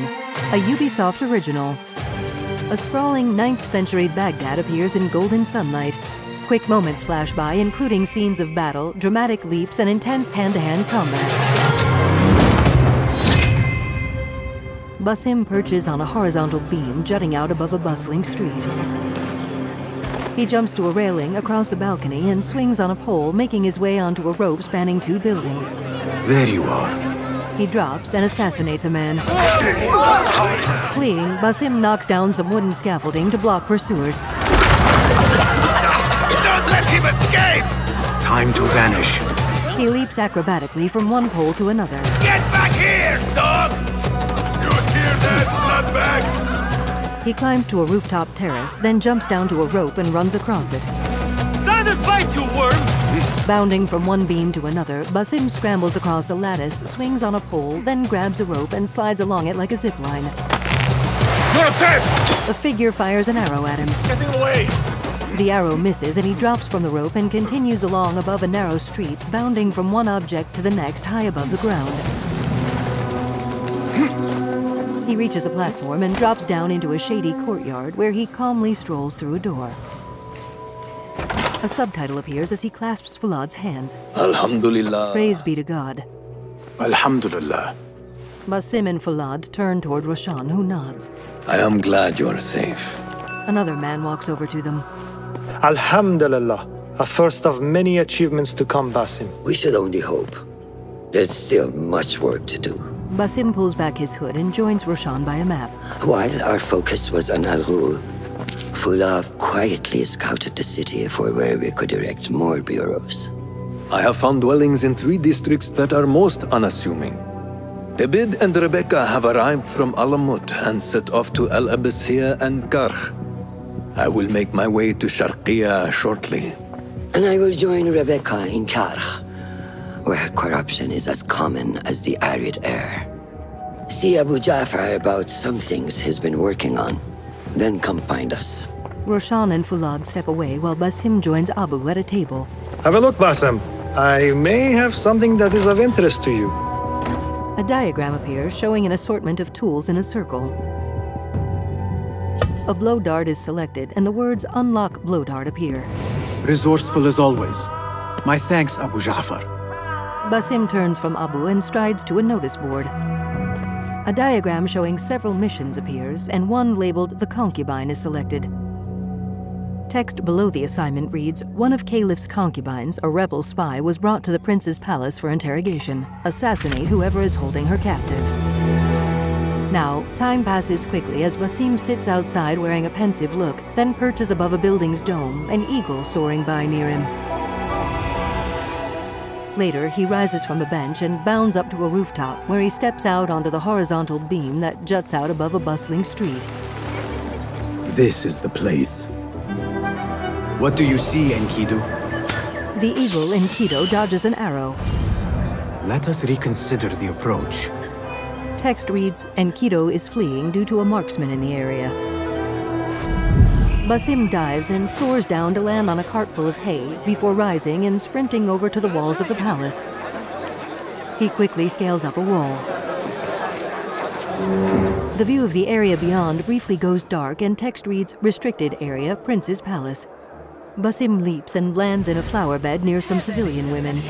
design, a Ubisoft original. A sprawling 9th century Baghdad appears in golden sunlight. Quick moments flash by, including scenes of battle, dramatic leaps, and intense hand-to-hand combat. Basim perches on a horizontal beam jutting out above a bustling street. He jumps to a railing across a balcony and swings on a pole, making his way onto a rope spanning 2 buildings. There you are. He drops and assassinates a man. Fleeing, Basim knocks down some wooden scaffolding to block pursuers. Don't let him escape! Time to vanish. He leaps acrobatically from one pole to another. Get back here, dog! You hear that, bloodbag? He climbs to a rooftop terrace, then jumps down to a rope and runs across it. Stand and fight, you worm! Bounding from one beam to another, Basim scrambles across a lattice, swings on a pole, then grabs a rope and slides along it like a zip line. You're dead! A figure fires an arrow at him. Getting away! The arrow misses and he drops from the rope and continues along above a narrow street, bounding from one object to the next high above the ground. He reaches a platform and drops down into a shady courtyard where he calmly strolls through a door. A subtitle appears as he clasps Fulad's hands. Alhamdulillah. Praise be to God. Alhamdulillah. Basim and Fulad turn toward Roshan, who nods. I am glad you are safe. Another man walks over to them. Alhamdulillah, a first of many achievements to come, Basim. We should only hope. There's still much work to do. Basim pulls back his hood and joins Roshan by a map. While our focus was on Al-Ghul, Fulav quietly scouted the city for where we could erect more bureaus. I have found dwellings in 3 districts that are most unassuming. Abid and Rebecca have arrived from Alamut and set off to Al-Abbasiyah and Karh. I will make my way to Sharqiyah shortly. And I will join Rebecca in Karh, where corruption is as common as the arid air. See Abu Ja'far about some things he's been working on. Then come find us. Roshan and Fulad step away while Basim joins Abu at a table. Have a look, Basim. I may have something that is of interest to you. A diagram appears showing an assortment of tools in a circle. A blow dart is selected and the words "Unlock blow dart" appear. Resourceful as always. My thanks, Abu Ja'far. Basim turns from Abu and strides to a notice board. A diagram showing several missions appears, and one labeled "The Concubine" is selected. Text below the assignment reads, "One of Caliph's concubines, a rebel spy, was brought to the prince's palace for interrogation. Assassinate whoever is holding her captive." Now, time passes quickly as Basim sits outside wearing a pensive look, then perches above a building's dome, an eagle soaring by near him. Later, he rises from a bench and bounds up to a rooftop, where he steps out onto the horizontal beam that juts out above a bustling street. This is the place. What do you see, Enkidu? The eagle, Enkidu, dodges an arrow. Let us reconsider the approach. Text reads, Enkidu is fleeing due to a marksman in the area. Basim dives and soars down to land on a cart full of hay before rising and sprinting over to the walls of the palace. He quickly scales up a wall. The view of the area beyond briefly goes dark and text reads, Restricted Area, Prince's Palace. Basim leaps and lands in a flower bed near some civilian women.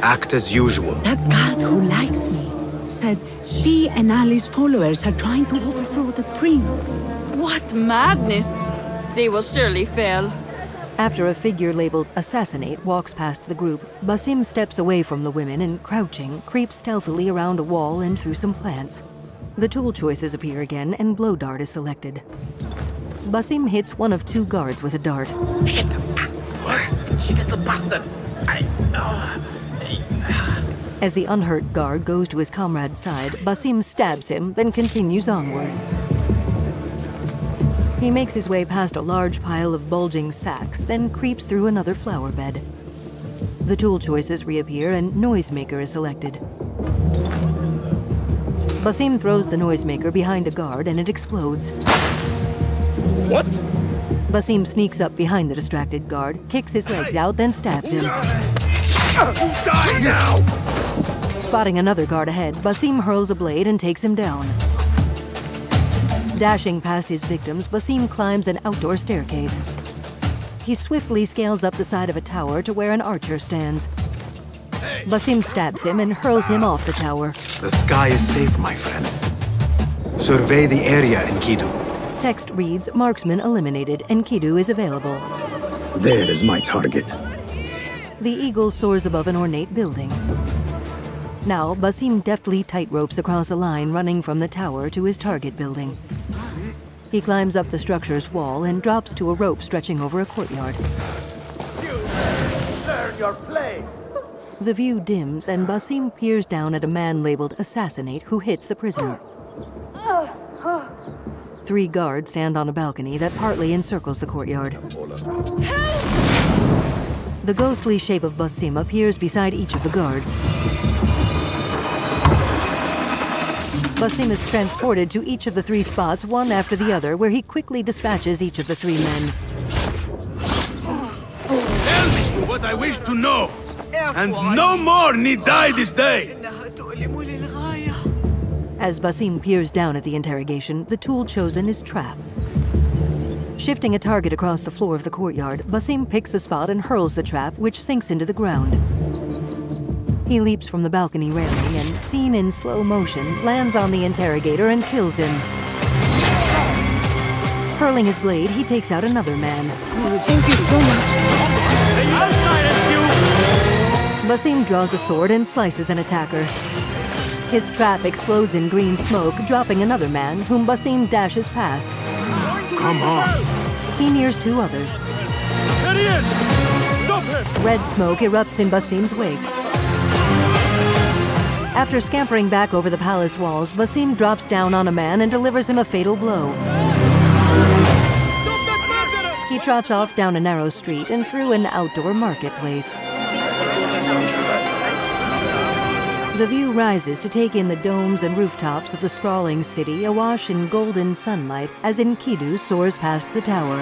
Act as usual. That guard who likes me said she and Ali's followers are trying to overthrow the prince. What madness! They will surely fail. After a figure labeled Assassinate walks past the group, Basim steps away from the women and, crouching, creeps stealthily around a wall and through some plants. The tool choices appear again and blow dart is selected. Basim hits one of 2 guards with a dart. Shit! What? She little bastards! As the unhurt guard goes to his comrade's side, Basim stabs him, then continues onward. He makes his way past a large pile of bulging sacks, then creeps through another flower bed. The tool choices reappear and Noisemaker is selected. Basim throws the Noisemaker behind a guard and it explodes. What? Basim sneaks up behind the distracted guard, kicks his legs out, then stabs him. Die now! Spotting another guard ahead, Basim hurls a blade and takes him down. Dashing past his victims, Basim climbs an outdoor staircase. He swiftly scales up the side of a tower to where an archer stands. Basim stabs him and hurls him off the tower. The sky is safe, my friend. Survey the area, Enkidu. Text reads, "Marksman eliminated. Enkidu is available." There is my target. The eagle soars above an ornate building. Now, Basim deftly tightropes across a line running from the tower to his target building. He climbs up the structure's wall and drops to a rope stretching over a courtyard. Learn your play. The view dims and Basim peers down at a man labeled Assassinate who hits the prisoner. 3 guards stand on a balcony that partly encircles the courtyard. The ghostly shape of Basim appears beside each of the guards. Basim is transported to each of the 3 spots, one after the other, where he quickly dispatches each of the 3 men. Tell me what I wish to know. And no more need die this day. As Basim peers down at the interrogation, the tool chosen is trap. Shifting a target across the floor of the courtyard, Basim picks a spot and hurls the trap, which sinks into the ground. He leaps from the balcony railing and, seen in slow motion, lands on the interrogator and kills him. Hurling his blade, he takes out another man. Thank you so much. Basim draws a sword and slices an attacker. His trap explodes in green smoke, dropping another man, whom Basim dashes past. Come on. He nears 2 others. There he is. Stop him. Red smoke erupts in Basim's wake. After scampering back over the palace walls, Basim drops down on a man and delivers him a fatal blow. He trots off down a narrow street and through an outdoor marketplace. The view rises to take in the domes and rooftops of the sprawling city awash in golden sunlight as Enkidu soars past the tower.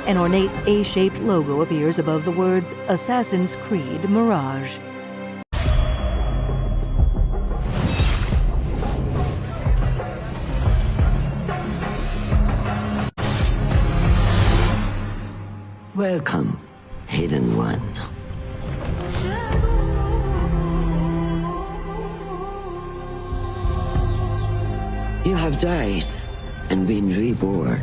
An ornate A-shaped logo appears above the words Assassin's Creed Mirage. Welcome, Hidden One. You have died and been reborn.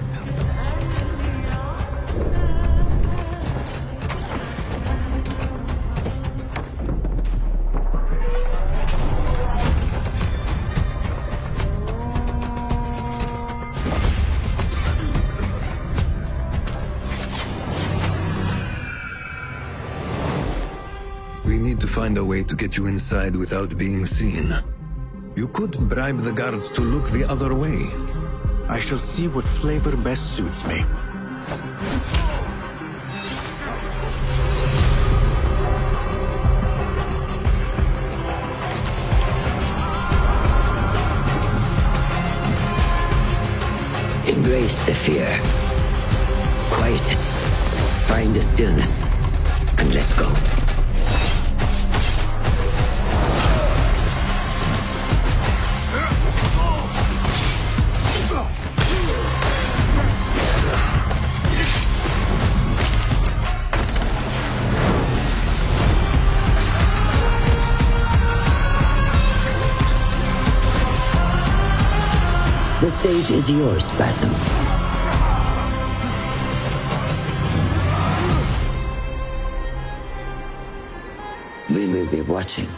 We need to find a way to get you inside without being seen. You could bribe the guards to look the other way. I shall see what flavor best suits me. Embrace the fear. Quiet it. Find the stillness. And let's go. The stage is yours, Basim. We will be watching.